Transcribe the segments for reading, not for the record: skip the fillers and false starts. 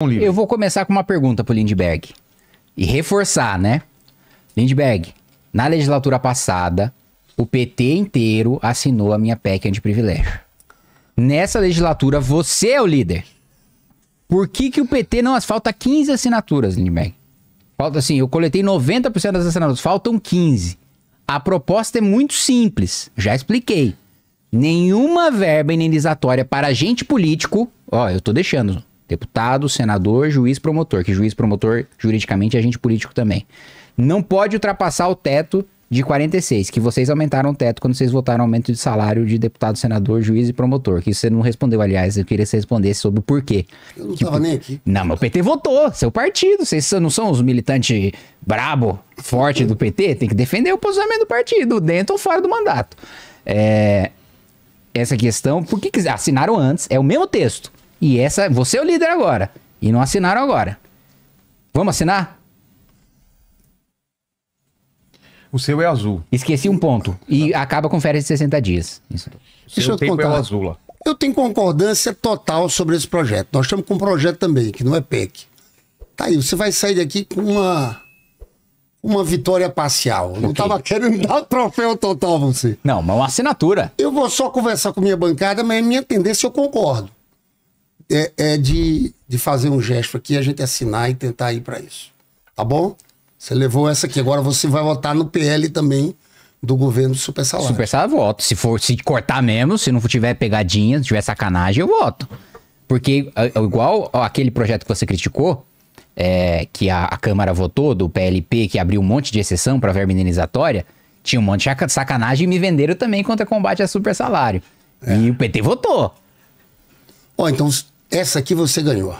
Eu vou começar com uma pergunta pro Lindbergh. E reforçar, né? Lindbergh, na legislatura passada, o PT inteiro assinou a minha PEC antiprivilégio. Nessa legislatura, você é o líder. Por que o PT não... Falta 15 assinaturas, Lindbergh. Falta assim, eu coletei 90% das assinaturas, faltam 15. A proposta é muito simples, já expliquei. Nenhuma verba indenizatória para agente político... Ó, eu tô deixando... Deputado, senador, juiz, promotor. Que juiz, promotor, juridicamente, é agente político também. Não pode ultrapassar o teto de 46, que vocês aumentaram o teto quando vocês votaram aumento de salário de deputado, senador, juiz e promotor. Que você não respondeu, aliás. Eu queria que você respondesse sobre o porquê. Eu não tava nem aqui. Não, mas o PT votou. Seu partido. Vocês não são os militantes brabo, forte do PT? Tem que defender o posicionamento do partido, dentro ou fora do mandato. Essa questão, por que assinaram antes? É o mesmo texto. E essa, você é o líder agora. E não assinaram agora. Vamos assinar? O seu é azul. Esqueci um ponto. E acaba com férias de 60 dias. Isso. Deixa eu te contar. É o azul lá. Eu tenho concordância total sobre esse projeto. Nós estamos com um projeto também, que não é PEC. Tá aí, você vai sair daqui com uma vitória parcial. Eu não estava querendo dar o troféu total a você. Não, mas uma assinatura. Eu vou só conversar com minha bancada, mas minha tendência eu concordo. De fazer um gesto aqui, a gente assinar e tentar ir para isso. Tá bom? Você levou essa aqui. Agora você vai votar no PL também do governo do super salário. Super salário, eu voto. Se cortar mesmo, se não tiver pegadinha, se tiver sacanagem, eu voto. Porque, igual aquele projeto que você criticou, que a Câmara votou, do PLP, que abriu um monte de exceção para verba indenizatória, tinha um monte de sacanagem e me venderam também contra combate a super salário. E o PT votou. Então, essa aqui você ganhou.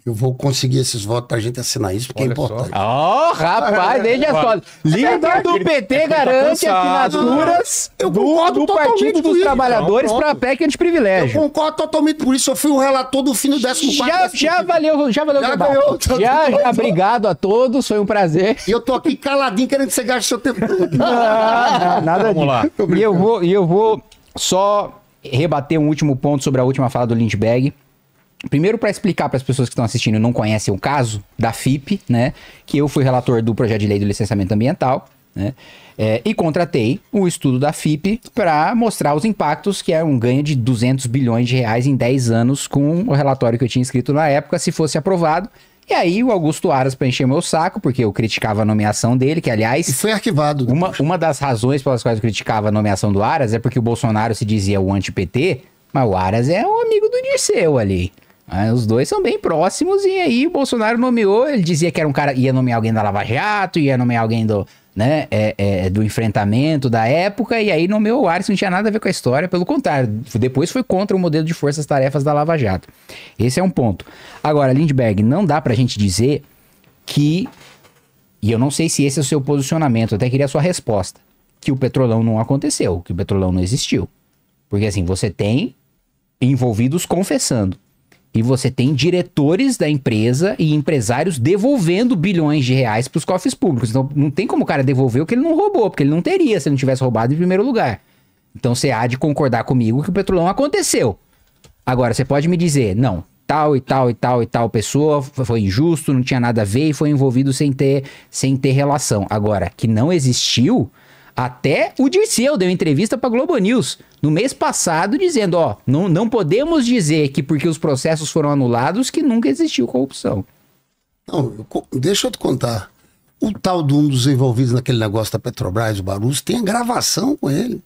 Eu vou conseguir esses votos pra gente assinar isso, porque é importante. Rapaz, veja só. Líder do PT garante assinaturas do Partido dos Trabalhadores pra PEC antiprivilégio. Eu concordo totalmente por isso. Eu fui o relator do fim do 14º. Já valeu o debate. Já, obrigado a todos, foi um prazer. E eu tô aqui caladinho querendo que você gaste seu tempo todo. Nada disso. Lá. E eu vou só rebater um último ponto sobre a última fala do Lindbergh. Primeiro, para explicar para as pessoas que estão assistindo e não conhecem o caso da FIP, né? Que eu fui relator do projeto de lei do licenciamento ambiental, né? E contratei o estudo da FIP para mostrar os impactos, que é um ganho de 200 bilhões de reais em 10 anos com o relatório que eu tinha escrito na época, se fosse aprovado. E aí o Augusto Aras, para encher meu saco, porque eu criticava a nomeação dele, que aliás... E foi arquivado. Uma das razões pelas quais eu criticava a nomeação do Aras é porque o Bolsonaro se dizia o anti-PT, mas o Aras é um amigo do Dirceu ali. Os dois são bem próximos e aí o Bolsonaro nomeou, ele dizia que era um cara, ia nomear alguém da Lava Jato, ia nomear alguém do, né, do enfrentamento da época, e aí nomeou o Aras, que não tinha nada a ver com a história, pelo contrário, depois foi contra o modelo de forças-tarefas da Lava Jato. Esse é um ponto. Agora, Lindbergh, não dá pra gente dizer que, e eu não sei se esse é o seu posicionamento, eu até queria a sua resposta, que o Petrolão não aconteceu, que o Petrolão não existiu. Porque assim, você tem envolvidos confessando. E você tem diretores da empresa e empresários devolvendo bilhões de reais para os cofres públicos. Então, não tem como o cara devolver o que ele não roubou, porque ele não teria se ele não tivesse roubado em primeiro lugar. Então, você há de concordar comigo que o Petrolão aconteceu. Agora, você pode me dizer, não, tal e tal e tal e tal pessoa foi injusto, não tinha nada a ver e foi envolvido sem ter relação. Agora, que não existiu... Até o Dirceu deu entrevista para Globo News no mês passado dizendo, não podemos dizer que porque os processos foram anulados que nunca existiu corrupção. Não, deixa eu te contar. O tal de um dos envolvidos naquele negócio da Petrobras, o Barroso, tem a gravação com ele.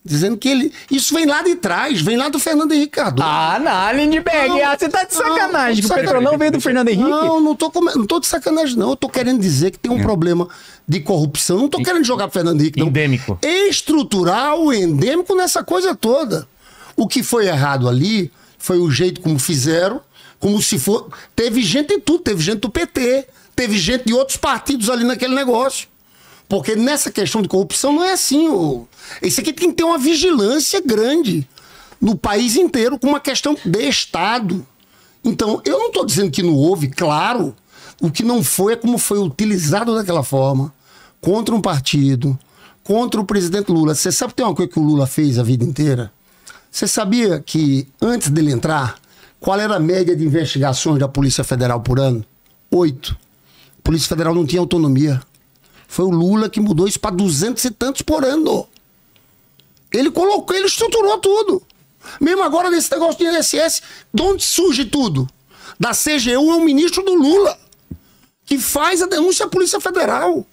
Dizendo que ele... Isso vem lá de trás, vem lá do Fernando Henrique Cardoso. Não, Lindbergh, você tá de sacanagem. Que o Petrolão veio do Fernando Henrique? Não tô de sacanagem, não. Eu tô querendo dizer que tem um problema de corrupção. Não tô querendo jogar pro Fernando Henrique, não. Endêmico. Estrutural, endêmico nessa coisa toda. O que foi errado ali foi o jeito como fizeram, como se for... Teve gente em tudo, teve gente do PT, teve gente de outros partidos ali naquele negócio. Porque nessa questão de corrupção não é assim. Isso aqui tem que ter uma vigilância grande no país inteiro com uma questão de Estado. Então, eu não estou dizendo que não houve, claro. O que não foi é como foi utilizado daquela forma contra um partido, contra o presidente Lula. Você sabe que tem uma coisa que o Lula fez a vida inteira? Você sabia que antes dele entrar, Qual era a média de investigações da Polícia Federal por ano? 8. A Polícia Federal não tinha autonomia. Foi o Lula que mudou isso para 200 e tantos por ano. Ele colocou, ele estruturou tudo. Mesmo agora nesse negócio de INSS, de onde surge tudo? Da CGU é o ministro do Lula, que faz a denúncia à Polícia Federal.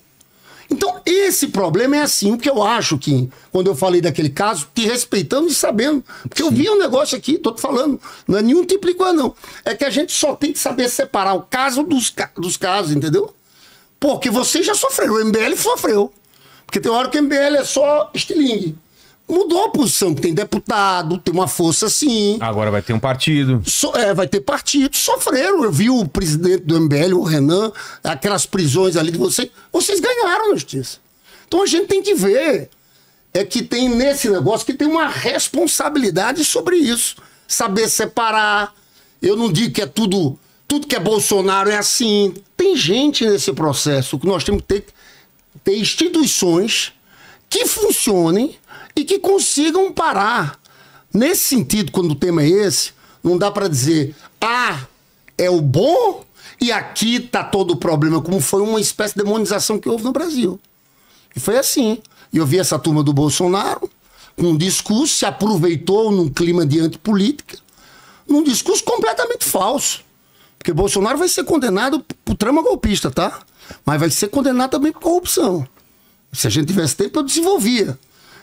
Então, esse problema é assim, o que eu acho que, quando eu falei daquele caso, te respeitando e sabendo, porque eu vi um negócio aqui, tô te falando, não é nenhum tipo não. É que a gente só tem que saber separar o caso dos casos, entendeu? Porque você já sofreu, o MBL sofreu. Porque tem hora que o MBL é só estilingue. Mudou a posição, tem deputado, tem uma força assim. Agora vai ter um partido. Vai ter partido. Sofreram. Eu vi o presidente do MBL, o Renan, aquelas prisões ali de vocês. Vocês ganharam na justiça. Então a gente tem que ver. É que tem nesse negócio que tem uma responsabilidade sobre isso. Saber separar. Eu não digo que é tudo que é Bolsonaro é assim. Tem gente nesse processo que nós temos que ter instituições que funcionem e que consigam parar. Nesse sentido, quando o tema é esse, não dá para dizer, é o bom e aqui tá todo o problema, como foi uma espécie de demonização que houve no Brasil. E foi assim. Eu vi essa turma do Bolsonaro, com um discurso, se aproveitou num clima de antipolítica, num discurso completamente falso. Porque Bolsonaro vai ser condenado por trama golpista, tá? Mas vai ser condenado também por corrupção. Se a gente tivesse tempo, eu desenvolvia.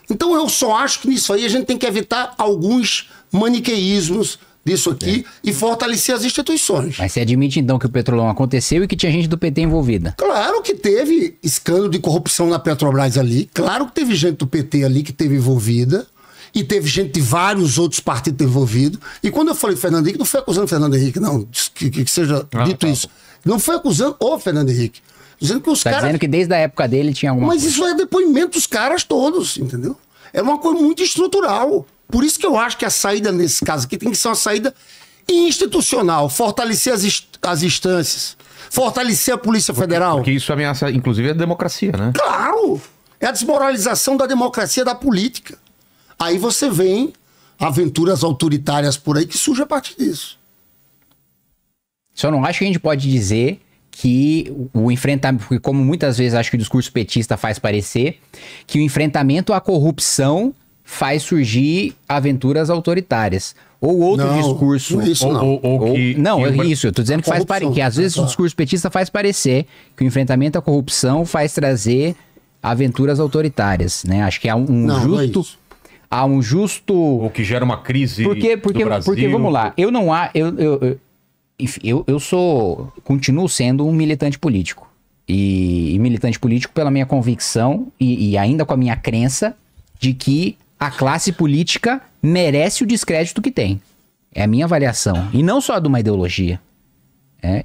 Então eu só acho que nisso aí a gente tem que evitar alguns maniqueísmos disso aqui e fortalecer as instituições. Mas você admite então que o Petrolão aconteceu e que tinha gente do PT envolvida? Claro que teve escândalo de corrupção na Petrobras ali, claro que teve gente do PT ali que teve envolvida e teve gente de vários outros partidos envolvidos. E quando eu falei Fernando Henrique, não foi acusando o Fernando Henrique, não, que seja dito isso. Não foi acusando o Fernando Henrique. Dizendo que os caras... dizendo que desde a época dele tinha alguma coisa. Mas isso é depoimento dos caras todos, entendeu? É uma coisa muito estrutural. Por isso que eu acho que a saída nesse caso aqui tem que ser uma saída institucional. Fortalecer as instâncias. Fortalecer a Polícia Federal. Porque isso ameaça, inclusive, a democracia, né? Claro! É a desmoralização da democracia, da política. Aí você vem aventuras autoritárias por aí que surgem a partir disso. Só não acho que a gente pode dizer que o enfrentamento, porque como muitas vezes acho que o discurso petista faz parecer, que o enfrentamento à corrupção faz surgir aventuras autoritárias. Ou outro discurso... Não, isso não. Isso, eu tô dizendo que faz parecer, que às vezes o discurso petista faz parecer que o enfrentamento à corrupção faz trazer aventuras autoritárias, né? Acho que há um justo... Ou que gera uma crise do Brasil. Porque, vamos lá, continuo sendo um militante político. E militante político pela minha convicção e ainda com a minha crença de que a classe política merece o descrédito que tem. É a minha avaliação. E não só de uma ideologia.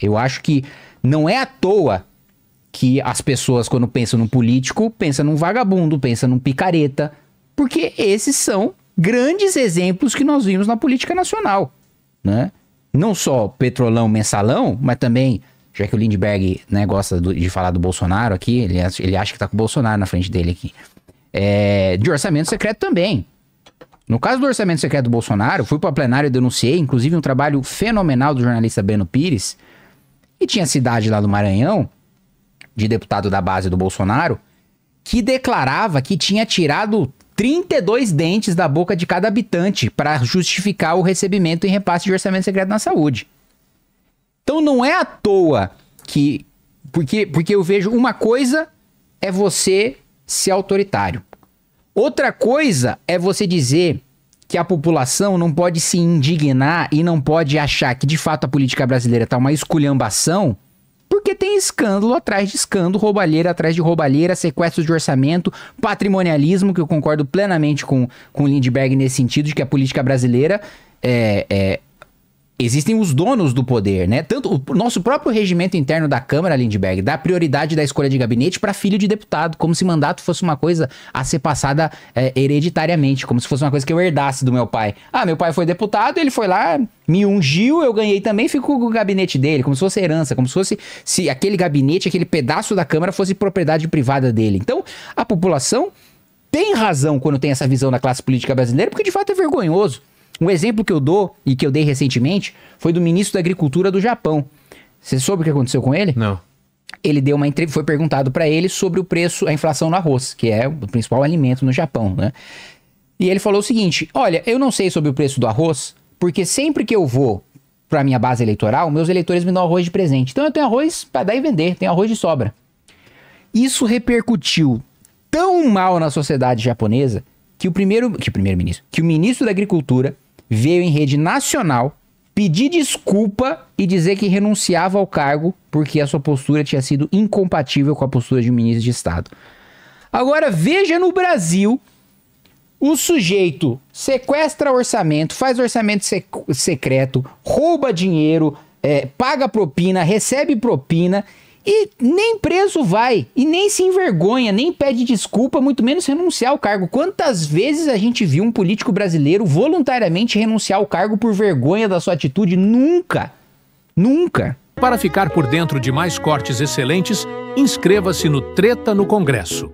Eu acho que não é à toa que as pessoas, quando pensam num político, pensam num vagabundo, pensam num picareta. Porque esses são grandes exemplos que nós vimos na política nacional, né? Não só Petrolão, Mensalão, mas também, já que o Lindbergh, né, gosta de falar do Bolsonaro aqui, ele acha que tá com o Bolsonaro na frente dele aqui. De orçamento secreto também. No caso do orçamento secreto do Bolsonaro, fui para o plenário e denunciei, inclusive um trabalho fenomenal do jornalista Breno Pires, e tinha cidade lá do Maranhão, de deputado da base do Bolsonaro, que declarava que tinha tirado 32 dentes da boca de cada habitante para justificar o recebimento em repasse de orçamento secreto na saúde. Então não é à toa que... Porque eu vejo uma coisa é você ser autoritário. Outra coisa é você dizer que a população não pode se indignar e não pode achar que de fato a política brasileira está uma esculhambação, porque tem escândalo atrás de escândalo, roubalheira atrás de roubalheira, sequestro de orçamento, patrimonialismo, que eu concordo plenamente com o Lindbergh nesse sentido, de que a política brasileira existem os donos do poder, né? Tanto o nosso próprio regimento interno da Câmara, Lindbergh, dá prioridade da escolha de gabinete para filho de deputado, como se mandato fosse uma coisa a ser passada hereditariamente, como se fosse uma coisa que eu herdasse do meu pai. Meu pai foi deputado, ele foi lá, me ungiu, eu ganhei também, ficou com o gabinete dele, como se fosse herança, como se fosse se aquele gabinete, aquele pedaço da Câmara fosse propriedade privada dele. Então, a população tem razão quando tem essa visão da classe política brasileira, porque de fato é vergonhoso. Um exemplo que eu dou, e que eu dei recentemente, foi do ministro da Agricultura do Japão. Você soube o que aconteceu com ele? Não. Ele deu uma entrevista, foi perguntado para ele sobre o preço, a inflação no arroz, que é o principal alimento no Japão, né? E ele falou o seguinte: olha, eu não sei sobre o preço do arroz, porque sempre que eu vou para minha base eleitoral, meus eleitores me dão arroz de presente. Então eu tenho arroz para dar e vender, tenho arroz de sobra. Isso repercutiu tão mal na sociedade japonesa que o ministro da Agricultura veio em rede nacional pedir desculpa e dizer que renunciava ao cargo porque a sua postura tinha sido incompatível com a postura de um ministro de Estado. Agora veja no Brasil, o sujeito sequestra orçamento, faz orçamento secreto, rouba dinheiro, paga propina, recebe propina e nem preso vai, e nem se envergonha, nem pede desculpa, muito menos renunciar ao cargo. Quantas vezes a gente viu um político brasileiro voluntariamente renunciar ao cargo por vergonha da sua atitude? Nunca! Nunca! Para ficar por dentro de mais cortes excelentes, inscreva-se no Treta no Congresso.